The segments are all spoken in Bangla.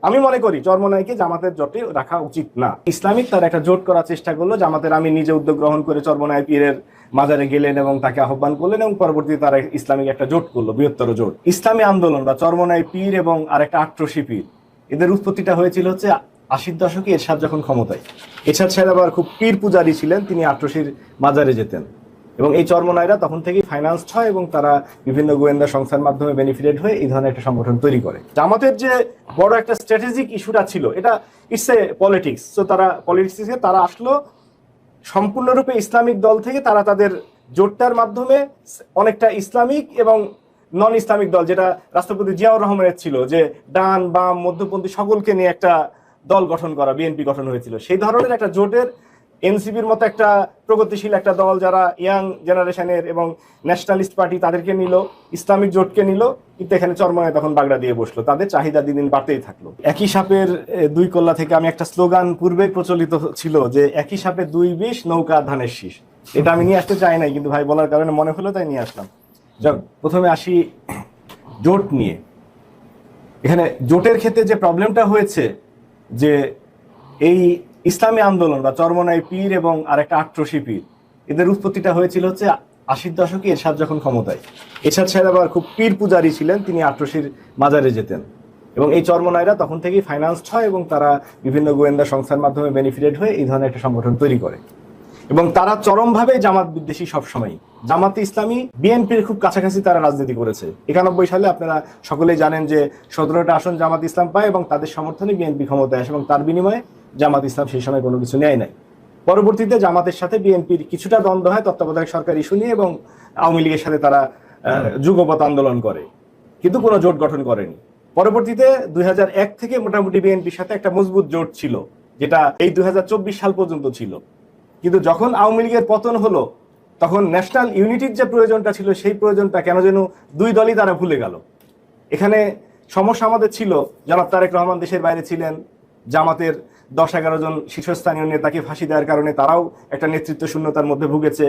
আমি মনে করি চরমোনাইকে জামাতের জোটে রাখা উচিত না। ইসলামিক তার একটা জোট করার চেষ্টা করলো, জামাতের আমি নিজে উদ্যোগ গ্রহণ করে চরমোনাই পীরের মাজারে গেলেন এবং তাকে আহ্বান করলেন এবং পরবর্তীতে তারা ইসলামিক একটা জোট করলো, বৃহত্তর জোট। ইসলামী আন্দোলন বা চরমোনাই পীর এবং আরেকটা আট্রসি পীর, এদের উৎপত্তিটা হয়েছিল হচ্ছে 80-র দশকে এরশাদ যখন ক্ষমতায়। এরশাদ সাহেব আবার খুব পীর পূজারী ছিলেন, তিনি আট্রসির মাজারে যেতেন এবং এই চরমোনাইরা তখন থেকেই ফাইন্যান্সড হয় এবং তারা বিভিন্ন গোয়েন্দা সংস্থার মাধ্যমে বেনিফিটেড হয়ে এই ধরনের একটা সংগঠন তৈরি করে। জামাতের যে বড় একটা স্ট্র্যাটেজিক ইস্যুটা ছিল, এটা ইটস এ পলিটিক্স। তো তারা পলিটিক্সে তারা আসলো সম্পূর্ণরূপে ইসলামিক দল থেকে, তারা তাদের জোটটার মাধ্যমে অনেকটা ইসলামিক এবং নন ইসলামিক দল, যেটা রাষ্ট্রপতি জিয়াউর রহমানের ছিল, যে ডান বাম মধ্যপন্থী সকলকে নিয়ে একটা দল গঠন করা, বিএনপি গঠন হয়েছিল, সেই ধরনের একটা জোটের এনসিপির মতো একটা প্রগতিশীল একটা দল যারা ইয়াং জেনারেশনের এবং ন্যাশনালিস্ট পার্টি তাদেরকে নিল, ইসলামিক জোটকে নিল, কিন্তু এখানে চরমোনাই তখন বাগড়া দিয়ে বসলো। তাদের চাহিদা দিন দিন বাড়তেই থাকলো। একই সাপের দুই কল্লা থেকে আমি একটা স্লোগান পূর্বে প্রচলিত ছিল যে একই সাপে দুই বিষ, নৌকা ধানের শীষ। এটা আমি নিয়ে আসতে চাই নাই, কিন্তু ভাই বলার কারণে মনে হলো তাই নিয়ে আসলাম। যাক, প্রথমে আসি জোট নিয়ে। এখানে জোটের ক্ষেত্রে যে প্রবলেমটা হয়েছে, যে এই ইসলামী আন্দোলন বা চরমোনাই পীর এবং আরেকটা আট্রসি পীর, এদের উৎপত্তিটা হয়েছিল হচ্ছে 80-র দশকে এরশাদ যখন ক্ষমতায়। এরশাদ সাহেব আবার খুব পীর পূজারী ছিলেন, তিনি আট্রসির মাজারে যেতেন এবং এই চরমোনাইরা তখন থেকেই ফাইন্যান্সড হয় এবং তারা বিভিন্ন গোয়েন্দা সংস্থার মাধ্যমে বেনিফিটেড হয়ে এই ধরনের একটা সংগঠন তৈরি করে এবং তারা চরমভাবে জামাত বিদ্বেষী। সবসময় জামাতে ইসলামী বিএনপির খুব কাছাকাছি তারা রাজনীতি করেছে। 91 সালে আপনারা সকলেই জানেন যে 17টা আসন জামাত ইসলাম পায় এবং তাদের সমর্থনে বিএনপি ক্ষমতায় আসে এবং তার বিনিময়ে জামাত ইসলাম সেই সময় কোনো কিছু নেয় নাই। পরবর্তীতে জামাতের সাথে বিএনপির কিছুটা দ্বন্দ্ব হয় তত্ত্বাবধায়ক সরকার ইস্যু নিয়ে এবং আওয়ামী লীগের সাথে তারা যুগপৎ আন্দোলন করে, কিন্তু কোনো জোট গঠন করেনি। পরবর্তীতে 2001 থেকে মোটামুটি বিএনপির সাথে একটা মজবুত জোট ছিল, যেটা এই 2024 সাল পর্যন্ত ছিল। কিন্তু যখন আওয়ামী লীগের পতন হলো, তখন ন্যাশনাল ইউনিটির যে প্রয়োজনটা ছিল, সেই প্রয়োজনটা কেন যেন দুই দলই তারা ভুলে গেল। এখানে সমস্যা আমাদের ছিল, জনাব তারেক রহমান দেশের বাইরে ছিলেন, জামাতের 10-11 জন শীর্ষস্থানীয় নেতাকে ফাঁসি দেওয়ার কারণে তারাও একটা নেতৃত্ব শূন্যতার মধ্যে ভুগেছে।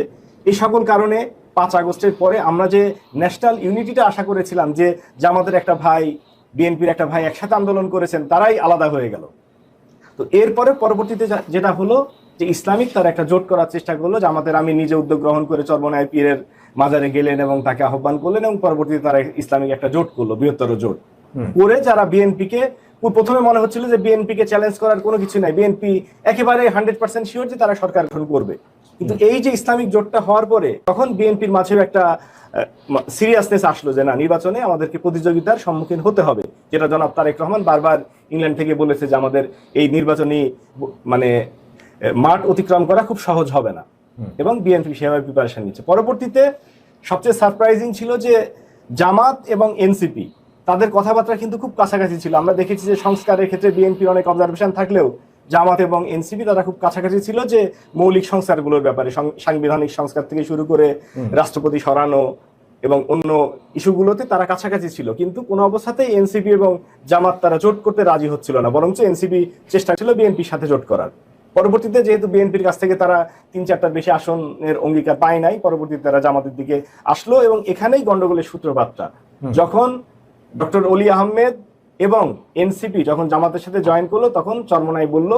এই সকল কারণে 5 আগস্টের পরে আমরা যে ন্যাশনাল ইউনিটিটা আশা করেছিলাম, যে জামাতের একটা ভাই বিএনপির একটা ভাই একসাথে আন্দোলন করেছেন, তারাই আলাদা হয়ে গেল। তো এরপরে পরবর্তীতে যেটা হলো, যে ইসলামিক তার একটা জোট করার চেষ্টা করলো, জামাতের আমি নিজে উদ্যোগ গ্রহণ করে চরমোনাই পীরের মাজারে গেলেন এবং তাকে আহ্বান করলেন এবং পরবর্তীতে তারা ইসলামিক একটা জোট করলো, বৃহত্তর জোট করে, যারা বিএনপিকে প্রথমে মনে হচ্ছিল যে বিএনপিকে চ্যালেঞ্জ করার কোনো কিছু নাই, বিএনপি একেবারে 100% শিওর যে তারা সরকার গঠন করবে। কিন্তু এই যে ইসলামিক জোটটা হওয়ার পরে তখন বিএনপির মাঝেও একটা সিরিয়াসনেস আসলো যে না, নির্বাচনে আমাদেরকে প্রতিযোগিতার সম্মুখীন হতে হবে, যেটা জনাব তারেক রহমান বারবার ইংল্যান্ড থেকে বলেছে যে আমাদের এই নির্বাচনী মানে মাঠ অতিক্রম করা খুব সহজ হবে না, এবং বিএনপি সেভাবে প্রিপারেশন নিচ্ছে। পরবর্তীতে সবচেয়ে সারপ্রাইজিং ছিল যে জামাত এবং এনসিপি তাদের কথাবার্তা কিন্তু খুব কাছাকাছি ছিল। আমরা দেখেছি যে সংস্কারের ক্ষেত্রে বিএনপির অনেক অবজারভেশন থাকলেও জামাত এবং এনসিপি তারা খুব কাছাকাছি ছিল, যে মৌলিক সংস্কারগুলোর ব্যাপারে, সাংবিধানিক সংস্কার থেকে শুরু করে রাষ্ট্রপতি সরানো এবং অন্য ইস্যুগুলোতে তারা কাছাকাছি ছিল। কিন্তু কোনো অবস্থাতেই এনসিপি এবং জামাত তারা জোট করতে রাজি হচ্ছিল না, বরঞ্চ এনসিপি চেষ্টা ছিল বিএনপির সাথে জোট করার। পরবর্তীতে যেহেতু বিএনপির কাছ থেকে তারা 3-4টার বেশি আসনের অঙ্গীকার পায় নাই, পরবর্তীতে তারা জামাতের দিকে আসলো এবং এখানেই গন্ডগোলের সূত্রপাতটা। যখন ডক্টর অলি আহমেদ এবং এনসিপি যখন জামাতের সাথে জয়েন করলো, তখন চরমোনাই বলল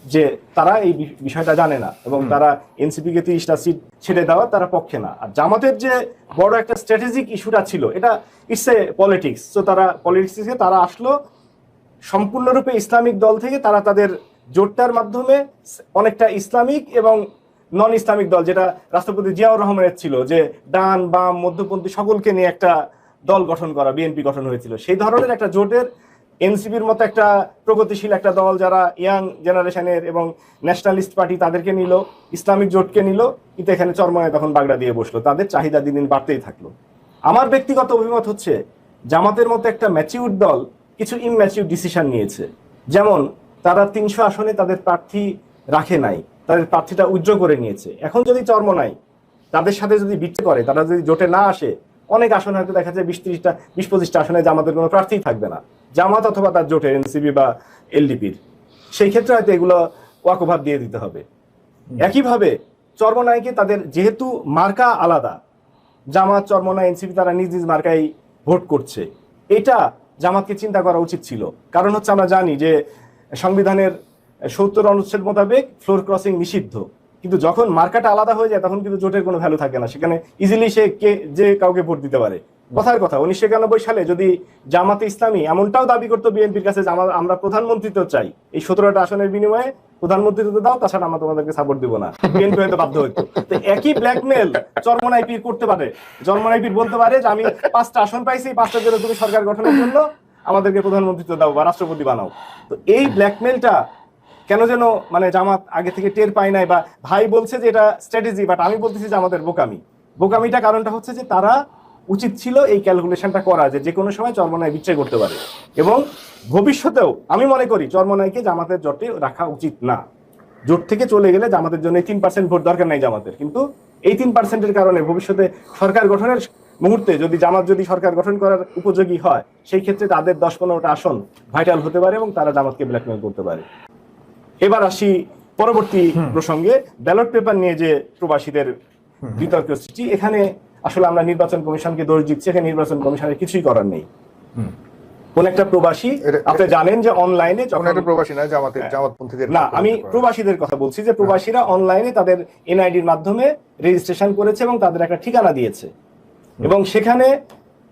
যে তারা এই বিষয়টা জানে না এবং তারা এনসিপিকে 30টা সিট ছেড়ে দেওয়া তারা পক্ষে না। আর জামাতের যে বড় একটা স্ট্র্যাটেজিক ইস্যুটা ছিল, এটা ইটস এ পলিটিক্স। তো তারা পলিটিক্সে তারা আসলো সম্পূর্ণরূপে ইসলামিক দল থেকে, তারা তাদের জোটটার মাধ্যমে অনেকটা ইসলামিক এবং নন ইসলামিক দল, যেটা রাষ্ট্রপতি জিয়াউর রহমানের ছিল, যে ডান বাম মধ্যপন্থী সকলকে নিয়ে একটা দল গঠন করা, বিএনপি গঠন হয়েছিল, সেই ধরনের একটা জোটের এনসিপির মতো একটা প্রগতিশীল একটা দল যারা ইয়াং জেনারেশনের এবং ন্যাশনালিস্ট পার্টি তাদেরকে নিল, ইসলামিক জোটকে নিল, কিন্তু এখানে চরমোনাই তখন বাগড়া দিয়ে বসলো। তাদের চাহিদা দিন দিন বাড়তেই থাকলো। আমার ব্যক্তিগত অভিমত হচ্ছে, জামাতের মতো একটা ম্যাচিউর দল কিছু ইমম্যাচিউর ডিসিশন নিয়েছে। যেমন তারা 300 আসনে তাদের প্রার্থী রাখে নাই, তাদের প্রার্থীটা উইথড্র করে নিয়েছে। এখন যদি চরমোনাই তাদের সাথে যদি বিট্রে করে, তারা যদি জোটে না আসে, অনেক আসন হয়তো দেখা যায় 20-25টা আসনে জামাতের কোনো প্রার্থী থাকবে না, জামাত অথবা তার জোটের এনসিপি বা এলডিপির। সেই ক্ষেত্রে হয়তো এগুলো ওয়াকওভার দিয়ে দিতে হবে। একইভাবে চরমোনাইকে তাদের যেহেতু মার্কা আলাদা, জামাত চরমোনাই এনসিপি তারা নিজ নিজ মার্কায় ভোট করছে, এটা জামাতকে চিন্তা করা উচিত ছিল। কারণ হচ্ছে আমরা জানি যে সংবিধানের 70 অনুচ্ছেদ মোতাবেক ফ্লোর ক্রসিং নিষিদ্ধ, কিন্তু যখন মার্কাটা আলাদা হয়ে যায় তখন কিন্তু জোটের কোনো ভ্যালু থাকে না, সেখানে ইজিলি সে যে কাউকে ভোট দিতে পারে। কথার কথা 1991 সালে যদি জামাতে ইসলামী এমনটাও দাবি করতো বিএনপির কাছে যে আমরা প্রধানমন্ত্রিত্ব চাই, এই 17টা আসনের বিনিময়ে প্রধানমন্ত্রিত্ব দাও, তাছাড়া আমরা তোমাদেরকে সাপোর্ট দিব না, বিএনপি হয়তো বাধ্য হইতো। তো একই ব্ল্যাকমেল চরমনাই পীর করতে পারে। চরমনাই পীর বলতে পারে যে আমি 5টা আসন পাইছি, 5টার জন্য তুমি সরকার গঠনের জন্য আমাদেরকে প্রধানমন্ত্রিত্ব দাও বা রাষ্ট্রপতি বানাও। তো এই ব্ল্যাকমেলটা কেন যেন মানে জামাত আগে থেকে টের পায় নাই, বা ভাই বলছে যে এটা স্ট্র্যাটেজি, বাট আমি বলতেছি যে আমাদের বোকামিটা কারণটা হচ্ছে যে তারা উচিত ছিল এই ক্যালকুলেশনটা করা যে কোনো সময় চরমনাই বিচ্ছেদ করতে পারে। এবং ভবিষ্যতেও আমি মনে করি চরমনাইকে জামাতের জোটে রাখা উচিত না। জোট থেকে চলে গেলে জামাতের জন্য 3% ভোট দরকার নাই জামাতের, কিন্তু এই 3%-এর কারণে ভবিষ্যতে সরকার গঠনের মুহূর্তে যদি জামাত যদি সরকার গঠন করার উপযোগী হয়, সেই ক্ষেত্রে তাদের 10-15টা আসন ভাইটাল হতে পারে এবং তারা জামাতকে ব্ল্যাকমেল করতে পারে। এবার আসি পরবর্তী প্রসঙ্গে, ব্যালট পেপার নিয়ে যে প্রবাসীদের বিতর্ক সৃষ্টি। এখানে আসলে আমরা নির্বাচন কমিশনকে দোষ দিচ্ছি, এখানে নির্বাচন কমিশনের কিছুই করার নেই। কোন একটা প্রবাসী, আপনি জানেন যে অনলাইনে প্রবাসী না, জামাতপন্থীদের না, আমি প্রবাসীদের কথা বলছি, যে প্রবাসীরা অনলাইনে তাদের এনআইডির মাধ্যমে রেজিস্ট্রেশন করেছে এবং তাদের একটা ঠিকানা দিয়েছে। এবং সেখানে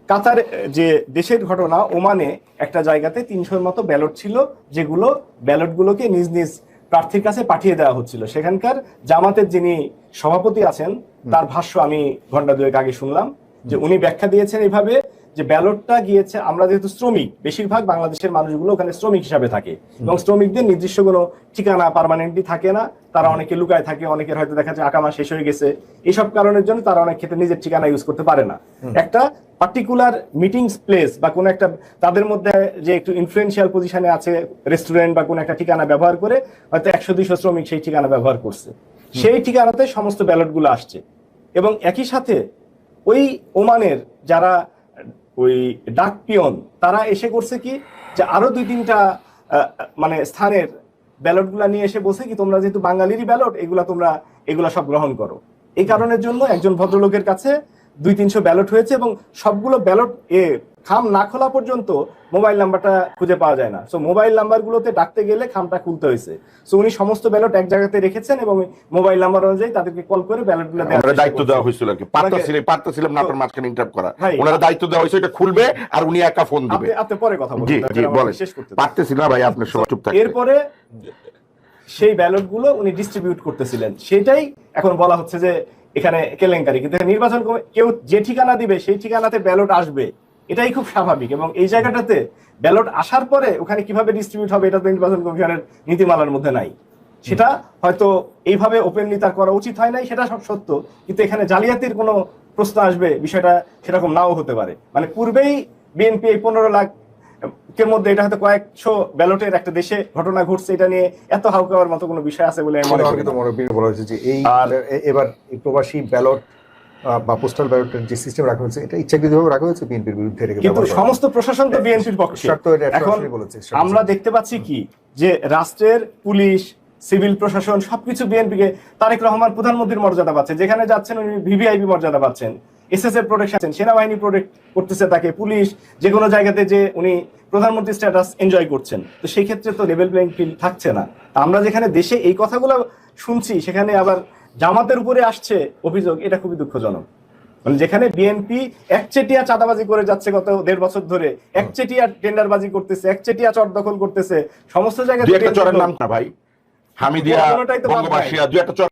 কাতার যে দেশের ঘটনা, ওমানে একটা জায়গাতে 300-র মতো ব্যালট ছিল, যেগুলো ব্যালটগুলোকে নিজ নিজ প্রার্থীর কাছে পাঠিয়ে দেওয়া হচ্ছিল। সেখানকার জামাতের যিনি সভাপতি আছেন তার ভাষ্য আমি ঘন্টা দুয়েক আগে শুনলাম, যে উনি ব্যাখ্যা দিয়েছেন এইভাবে যে ব্যালটটা গিয়েছে, আমরা যেহেতু শ্রমিক, বেশিরভাগ বাংলাদেশের মানুষগুলো ওখানে শ্রমিক হিসাবে থাকে এবং শ্রমিকদের নির্দিষ্ট কোনো ঠিকানা পার্মানেন্টলি থাকে না, তারা অনেকে লুকায় থাকে, অনেকের হয়তো দেখা যায় আকামা শেষ হয়ে গেছে, এইসব কারণের জন্য তারা অনেক ক্ষেত্রে নিজের ঠিকানা ইউজ করতে পারে না। একটা পার্টিকুলার মিটিংস প্লেস বা কোনো একটা তাদের মধ্যে যে একটু ইনফ্লুয়েন্সিয়াল পজিশনে আছে, রেস্টুরেন্ট বা কোনো একটা ঠিকানা ব্যবহার করে হয়তো 100-200 শ্রমিক সেই ঠিকানা ব্যবহার করছে, সেই ঠিকানাতে সমস্ত ব্যালটগুলো আসছে। এবং একই সাথে ওই ওমানের যারা ওই ডাক পিয়ন, তারা এসে করছে কি, যে আরো 2-3টা মানে স্থানের ব্যালটগুলা নিয়ে এসে বলছে কি, তোমরা যেহেতু বাঙালিরই ব্যালট, এগুলা সব গ্রহণ করো। এই কারণের জন্য একজন ভদ্রলোকের কাছে 200-300 ব্যালট হয়েছে এবং সবগুলো ব্যালট খাম না খোলা পর্যন্ত মোবাইল নাম্বারটা খুঁজে পাওয়া যায় না। সো মোবাইল নাম্বারগুলোতে ডাকতে গেলে খামটা খুলতে হয়েছে। সো উনি সমস্ত ব্যালট এক জায়গাতে রেখেছেন এবং মোবাইল নাম্বার অনুযায়ী তাদেরকে কল করে ব্যালটগুলো দেওয়ার দায়িত্ব দেওয়া হয়েছিল আর কি। পারতেছিলাম না আপনার মাঝখানে ইন্টারাপ্ট করা, ওনারা দায়িত্ব দেওয়া হয়েছে এটা খুলবে আর উনি একা ফোন দিবে। আপনি পরে কথা বলুন। জি জি বলেন। পারতেছি না ভাই, আপনার সবাই চুপ থাকুন। এরপরে সেই ব্যালটগুলো উনি ডিস্ট্রিবিউট করতেছিলেন, সেটাই এখন বলা হচ্ছে যে এখানে কেলেঙ্কারি। কিন্তু নির্বাচন কেউ যে ঠিকানা দিবে সেই ঠিকানাতে ব্যালট আসবে, এটাই খুব স্বাভাবিক। এবং এই জায়গাটাতে ব্যালট আসার পরে ওখানে কিভাবে ডিস্ট্রিবিউট হবে, এটা তো নির্বাচন কমিশনের নীতিমালার মধ্যে নাই। সেটা হয়তো এইভাবে ওপেনলি তার করা উচিত হয় নাই, সেটা সব সত্য, কিন্তু এখানে জালিয়াতির কোনো প্রশ্ন আসবে, বিষয়টা সেরকম নাও হতে পারে। মানে পূর্বেই বিএনপি এই 15 লাখ এর মধ্যে এটা হয়তো কয়েকশো ব্যালটের একটা দেশে ঘটনা ঘটছে, এটা নিয়ে এত হাউকাওয়ার মতো কোনো বিষয় আছে বলে মনে করি না। বলা হয়েছে যে এবার এই প্রবাসী ব্যালট বা পোস্টাল ব্যালটের যে সিস্টেম রাখা হয়েছে, এটা ইচ্ছাকৃতভাবে রাখা হয়েছে বিএনপির বিরুদ্ধে। কিন্তু সমস্ত প্রশাসন তো বিএনপির পক্ষে। এখন আমরা দেখতে পাচ্ছি কি, যে রাষ্ট্রের পুলিশ, সিভিল প্রশাসন সবকিছু বিএনপিকে, তারেক রহমান প্রধানমন্ত্রীর মর্যাদা পাচ্ছেন, যেখানে যাচ্ছেন উনি ভিভিআইপি মর্যাদা পাচ্ছেন, এসএসএফ প্রোটেকশন, সেনাবাহিনী প্রোটেক্ট করতেছে তাকে, পুলিশ যে কোনো জায়গাতে যে উনি প্রধানমন্ত্রী স্ট্যাটাস এনজয় করছেন। তো সেই ক্ষেত্রে তো লেভেল প্লেইং ফিল্ড থাকছে না। আমরা যেখানে দেশে এই কথাগুলো শুনছি, সেখানে আবার জামাতের উপরে আসছে অভিযোগ, এটা খুবই দুঃখজনক। মানে যেখানে বিএনপি একচেটিয়া চাঁদাবাজি করে যাচ্ছে গত 1.5 বছর ধরে, একচেটিয়া টেন্ডারবাজি করতেছে, একচেটিয়া চর দখল করতেছে সমস্ত জায়গায়। চরের নাম না ভাই, হামিদিয়া, বঙ্গবাসিয়া, 2 একটা